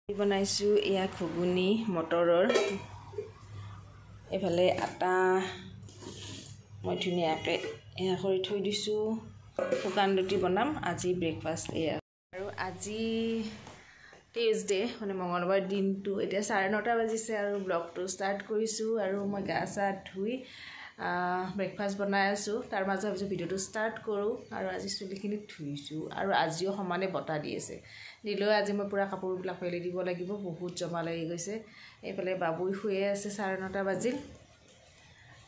बनाइछु एया घुगुनी मटৰৰ এফালে আটা মই ধুনীয়াকৈ এয়া কৰি থৈ দিছো শুকান ৰুটি বনাম আজি ব্ৰেকফাষ্ট এয়া আৰু আজি টিউজডে মানে মঙ্গলবাৰ দিনটো এতিয়া 9:30 বাজিছে আৰু ব্লগটো ষ্টাৰ্ট কৰিছো আৰু মই গা চা ধুই ব্ৰেকফাষ্ট বনাই আছো তাৰ মাজে ভাবিছো ভিডিওটো ষ্টাৰ্ট কৰো আৰু আজি চুলিখিনি ধুইছো আৰু আজিও সমানে বটা দি আছে দিলৈ আজি মই পুৰা কাপোৰবিলাক ফেলি দিব লাগিব বহুত জমা লাগি গৈছে এইফালে বাবুই শুয়ে আছে 9:30 বাজিল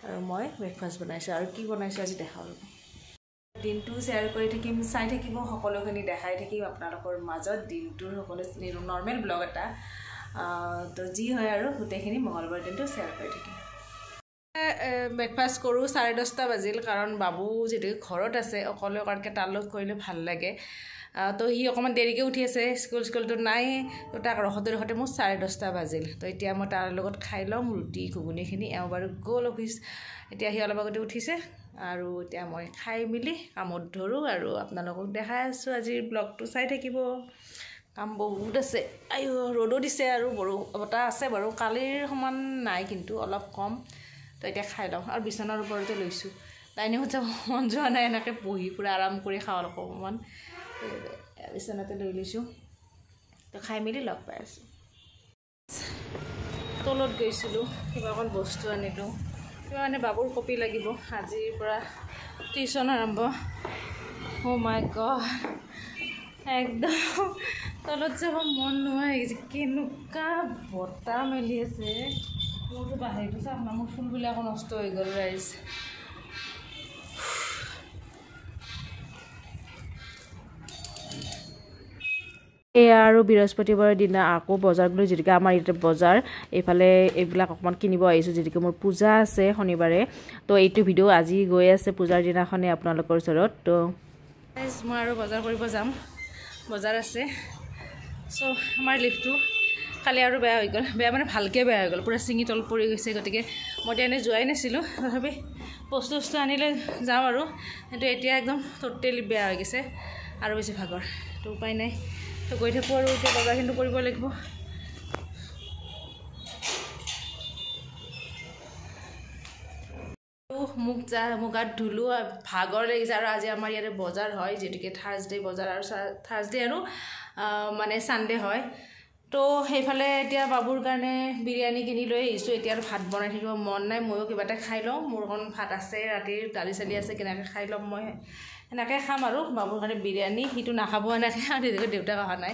আৰু মই ব্ৰেকফাষ্ট বনাইছো আৰু কি বনাইছো আজি দেখাও দিনটো শেয়াৰ কৰি থাকিম চাই থাকিব সকলোখিনি দেখাই থাকিম আপোনালোকৰ মাজত দিনটোৰ সকলো নৰ্মেল ব্লগ এটা তো যি হয় আৰু গোটেইখিনি মঙ্গলবাৰ দিনটো শেয়াৰ কৰি থাকিম ব্ৰেকফাষ্ট কৰো 10:30 বাজিল কাৰণ বাবু যেটো ঘৰত আছে অকলে কাৰকে তালত কৰিলে ভাল লাগে তো হি অকমান দেৰিকে উঠি আছে স্কুলটো নাই তো তাক ৰখতে মোৰ 10:30 বাজিল তো এতিয়া মই তাৰ লগত খাই লম ৰুটি ঘুগুনিখিনি এবাৰ গ'ল অফিচ এতিয়া হি অলপ আগতে উঠিছে আৰু এতিয়া মই খাই মিলি কামত ধৰো আৰু আপোনালোকক দেখাই আছো আজিৰ ব্লগটো চাই থাকিব কাম বহুত আছে আইও ৰ'দ দিছে আৰু বতা আছে বাৰু কালিৰ সমান নাই কিন্তু অলপ কম তো এতিয়া খাই লওঁ আৰু বিছনাৰ ওপৰতে লৈছো ডাইনিং যাব মন যোৱা নাই এনেকৈ বহি পুৰা আৰাম কৰি খাওঁ অকমান বিছনাতে লৈ লৈছো তো খাই মিলি লগ পাই আছো তলত গৈছিলো কিবা অকণ বস্তু আনিলো কিবা মানে বাবুৰ কপি লাগিব আজিৰ পৰা টিউচন আৰম্ভ ও মাই গড একদম তলত যাব মন নোহোৱা হৈছে কেনেকুৱা বতাহ মেলি আছে মোৰটো বাহিৰটো চাওক না মোৰ ফুলবিলাক নষ্ট হৈ গ'ল ৰাইজ আৰু বৃহস্পতিবাৰৰ দিনা আকৌ বজাৰ গলো যেতিকে আমাৰ ইতে বজাৰ এফালে এইবিলাক অকমান কিনিব আহিছো যেতিকে মোৰ পূজা আছে শনিবাৰে তো এইটো ভিডিও আজি গৈ আছে পূজাৰ দিনাখনে আপোনালোকৰ ওচৰত তো মই আৰু বজাৰ কৰিব যাম বজাৰ আছে সো আমাৰ লিফটো খালি আৰু বেয়া হৈ গ'ল বেয়া মানে ভালকে বেয়া হৈ গ'ল পুৰা চিঙি তল পৰি গৈছে গতিকে মই এনে যোৱাই নাছিলো তথাপি বস্তু আনিলে যাওঁ আৰু কিন্তু এতিয়া একদম টোটেলি বেয়া হৈ গৈছে আৰু বেছি ভাগৰ তো উপায় নাই তো গৈ থাকো আৰু এতিয়া বজাৰখিনি কৰিব লাগিব মুখ হাত ধুলো ভাগৰ লাগিছে আৰু আজি আমাৰ ইয়াতে বজাৰ হয় যেটিকে থাৰ্সডে বজাৰ আৰু থাৰ্সডে আৰু মানে সানডে হয় তো সেইফালে এতিয়া বাবুৰ কাৰণে বিৰিয়ানী কিনি লৈ আহিছো এতিয়া আৰু ভাত বনাই থাকিব মন নাই ময়ো কিবা এটা খাই লওঁ মোৰ কোন ভাত আছে ৰাতিৰ দালি চালি আছে কেনেকৈ খাই ল'ম মই এনেকৈ খাম আৰু বাবুৰ কাৰণে বিৰিয়ানী হিটো নাখাব এনেকৈ আৰু দেউতাক অহা নাই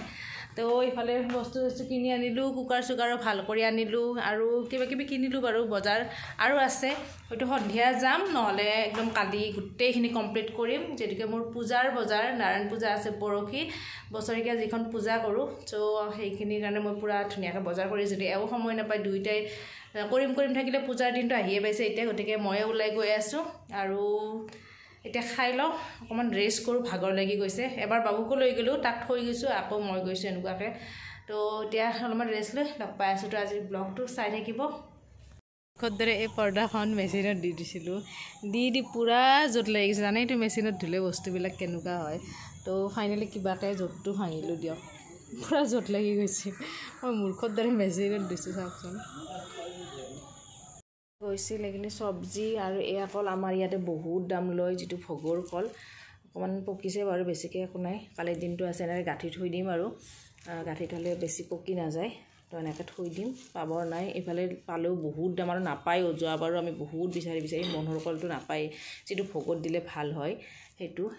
তো এইফালে বস্তু কিনি আনিলো কুকাৰ চুকাৰো ভাল কৰি আনিলো আৰু কিবা কিনিলো বাৰু বজাৰ আৰু আছে হয়তো সন্ধিয়া যাম নহলে একদম কালি গোটেইখিনি কমপ্লিট কৰিম যেটিকে মোৰ পূজাৰ বজাৰ নাৰায়ণ পূজা আছে পৰখি বছৰিকা যিখন পূজা কৰো সো সেইখিনিৰ কাৰণে মই পুৰা ধুনীয়াকৈ বজাৰ কৰি যদি এও সময় নাপায় দুইটাই কৰিম থাকিলে পূজাৰ দিনটো আহিয়ে পাইছে এতিয়া গতিকে মই ওলাই গৈ আছো আৰু এতিয়া খাই লওঁ অকমান ৰেষ্ট কৰো ভাগৰ লাগি গৈছে এবাৰ বাবুকো লৈ গলো তাক থৈ গৈছো আকৌ মই গৈছো এনেকুৱাকে তো এতিয়া অলপমান ৰেষ্ট লৈ লগ পাই আছো তো আজি ব্লগটো চাই থাকিব খদ্দৰে এই পৰ্দাখন মেচিনত দি দিছিলো দি পুৰা জট লাগি গৈছে জানে এইটো মেচিনত ধুলে বস্তুবিলাক কেনেকুৱা হয় তো ফাইনেলি কিবাকে জটটো ভাঙিলো দিয়ক পুৰা জট লাগি গৈছে মই মূৰ্খৰ দৰে মেচিনত দিছো চাওকচোন গৈছিল লাগিলে চব্জি আৰু এয়া কল আমাৰ ইয়াতে বহুত দাম লয় যেটো ভগৰ কল অকমান পকিছে বাৰু বেছিকৈ একো নাই কালি দিনটো আছে এনেকৈ গাঁঠি থৈ দিম আৰু গাঁঠি থলে বেছি পকি নাযায় তো এনেকৈ থৈ দিম পাবৰ নাই এইফালে পালেও বহুত দাম আৰু নাপায়ও যোৱাবাৰো আমি বহুত বিচাৰি মনোহৰ কলটো নাপায় যেটো ভগত দিলে ভাল হয়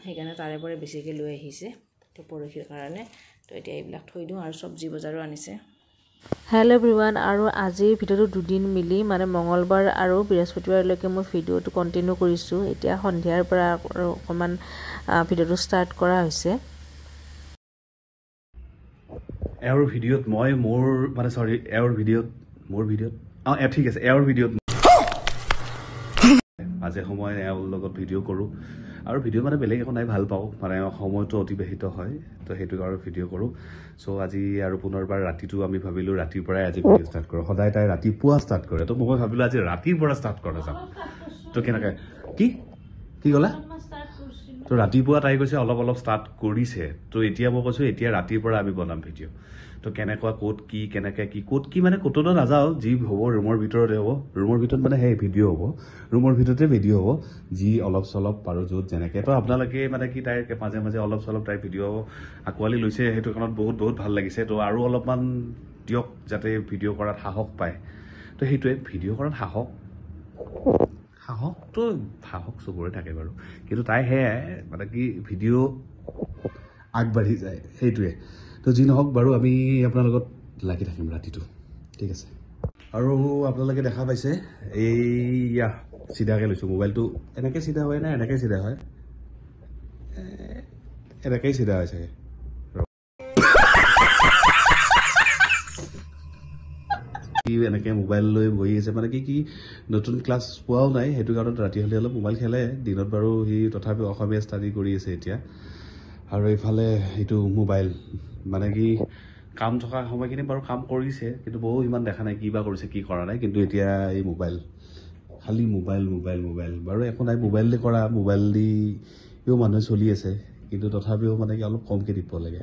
সেইকাৰণে তাৰে পৰা বেছিকৈ লৈ আহিছে তো পৰখিৰ কাৰণে তো এতিয়া এইবিলাক থৈ দিওঁ আৰু চব্জি বজাৰো আনিছে হেল্ল' এভৰিৱান আৰু আজিৰ ভিডিওটো দুদিন মিলি মানে মঙ্গলবাৰ আৰু বৃহস্পতিবাৰলৈকে মই ভিডিওটো কন্টিনিউ কৰিছো এতিয়া সন্ধিয়াৰ পৰা অকমান ভিডিওটো ষ্টাৰ্ট কৰা হৈছে এৰ ভিডিওত মই মোৰ মানে সৰি এৰ ভিডিওত মোৰ ভিডিওত ঠিক আছে এৰ ভিডিওত মাজে সময় এৰ লগত ভিডিও কৰো আৰু ভিডিও মানে বেলেগ একো নাই ভাল পাও মানে সময়টো অতিবাহিত হয় তো হেতু আৰু ভিডিও কৰো সো আজি আৰু পুনৰবাৰ ৰাতিটো আমি ভাবিলো ৰাতিৰ পৰাই আজি ভিডিও ষ্টাৰ্ট কৰো সদায় তাই ৰাতিপুৱা ষ্টাৰ্ট কৰে তো মই ভাবিলো আজি ৰাতিৰ পৰা ষ্টাৰ্ট কৰা যাম তো কেনেকৈ কি গলা তো ৰাতিপুৱা তাই কৈছে অলপ অলপ ষ্টাৰ্ট কৰিছে তো এতিয়া মই কৈছোঁ এতিয়া ৰাতিৰ পৰা আমি বনাম ভিডিঅ' তো কেনেকুৱা ক'ত কি কেনেকৈ কি ক'ত কি মানে ক'ততো নাযাওঁ যি হ'ব ৰুমৰ ভিতৰতে হ'ব ৰুমৰ ভিতৰত মানে সেই ভিডিঅ' হ'ব ৰুমৰ ভিতৰতে ভিডিঅ' হ'ব যি অলপ চলপ পাৰোঁ য'ত যেনেকৈ তো আপোনালোকে মানে কি তাইৰ মাজে মাজে অলপ চলপ তাইৰ ভিডিঅ' আঁকোৱালি লৈছে সেইটো কাৰণত বহুত বহুত ভাল লাগিছে তো আৰু অলপমান দিয়ক যাতে ভিডিঅ' কৰাত সাহস পায় তো সেইটোৱে ভিডিঅ' কৰাত সাহসটো চবৰে থাকে বাৰু কিন্তু তাই সেয়াই মানে কি ভিডিঅ' আগবাঢ়ি যায় সেইটোৱে তো যি নহওক বাৰু আমি আপোনাৰ লগত লাগি থাকিম ৰাতিটো ঠিক আছে আৰু আপোনালোকে দেখা পাইছে এইয়া চিধাকৈ লৈছোঁ মোবাইলটো এনেকৈ চিধা হয় নে এনেকৈ চিধা হয় এনেকেই চিধা হয় চাগে এনেকৈ মোবাইল লৈ বহি আছে মানে কি নতুন ক্লাছ পোৱাও নাই সেইটো কাৰণত ৰাতি হ'লে অলপ মোবাইল খেলে দিনত বাৰু সি তথাপি অসমীয়া ষ্টাডি কৰি আছে এতিয়া আৰু এইফালে এইটো মোবাইল মানে কি কাম থকা সময়খিনি বাৰু কাম কৰিছে কিন্তু বহু ইমান দেখা নাই কি বা কৰিছে কি কৰা নাই কিন্তু এতিয়া এই মোবাইল খালি মোবাইল বাৰু একো নাই মোবাইল দি কৰা মোবাইল দিও মানুহে চলি আছে কিন্তু তথাপিও মানে কি অলপ কমকৈ দিব লাগে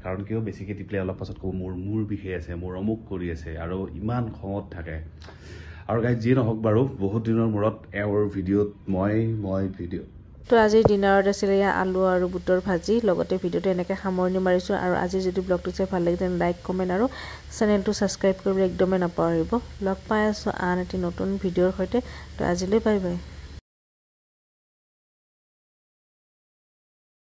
কাৰণ কিয় বেছিকৈ টিপলে অলপ পাছত ক'ব মোৰ বিষাই আছে মোৰ অমুক কৰি আছে আৰু ইমান খঙত থাকে আৰু গাইজ যিয়ে নহওক বাৰু বহুত দিনৰ মূৰত এওঁৰ ভিডিঅ'ত মই ভিডিঅ' তো আজিৰ ডিনাৰত আছিলে আলু আৰু বুটৰ ভাজি লগতে ভিডিঅ'টো এনেকৈ সামৰণি মাৰিছোঁ আৰু আজি যদি ব্লগটো চাই ভাল লাগে তেন্তে লাইক কমেণ্ট আৰু চেনেলটো ছাবস্ক্ৰাইব কৰিবলৈ একদমেই নাপাহৰিব লগ পাই আছোঁ আন এটি নতুন ভিডিঅ'ৰ সৈতে তো আজিলৈ বাই বাই